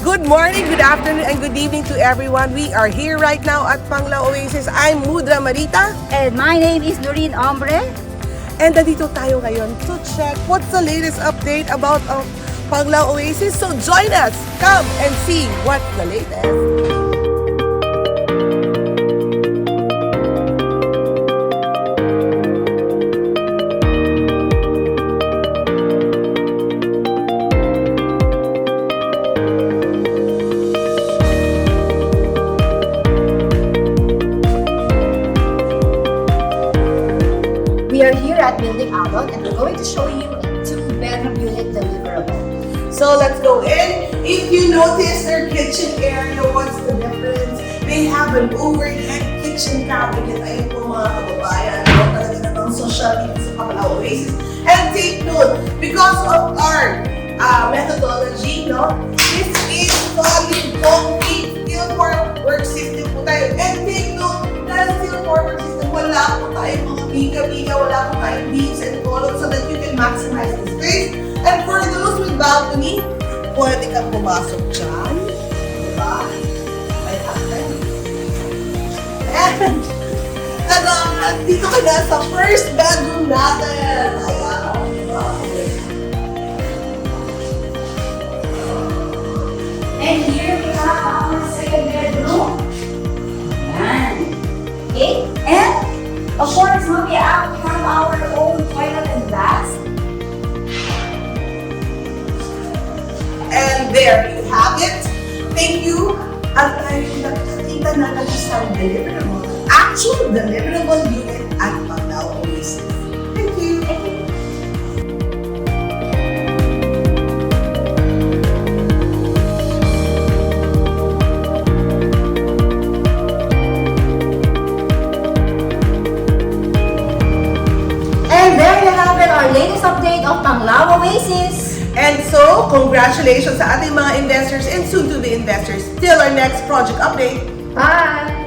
Good morning, good afternoon, and good evening to everyone. We are here right now at Panglao Oasis. I'm Mudra Marita. And my name is Noreen Ombre. And nandito tayo ngayon to check what's the latest update about Panglao Oasis. So join us, come and see what's the latest. We are here at Building Alon and we're going to show you a 2-bedroom unit deliverable. So let's go in. If you notice their kitchen area, what's the difference? They have an overhead kitchen cabinet. Ayun po mga kababayan. Talaga namang social dito sa Panglao Oasis. And take note, because of our methodology, no? This is solid concrete steel work system po tayo. And take note, dahil steel work system, wala po tayong mga biga-biga, wala po tayong beams and columns so that you can maximize the space. And for those with balcony, pwede kang pumasok dyan. Diba? May akin. And, dito ka na sa first bedroom natin. Ayan. And here we have our second bedroom. Ayan. Okay. And of course, we have our own toilet and bath. And there you have it. Thank you. At tayo nakakita na lang isang deliverable, actual deliverable unit at Panglao Oasis. Thank you. Thank you. And there you have it, our latest update of Panglao Oasis. And so, congratulations sa ating mga investors and soon-to-be investors. Till our next project update. Bye!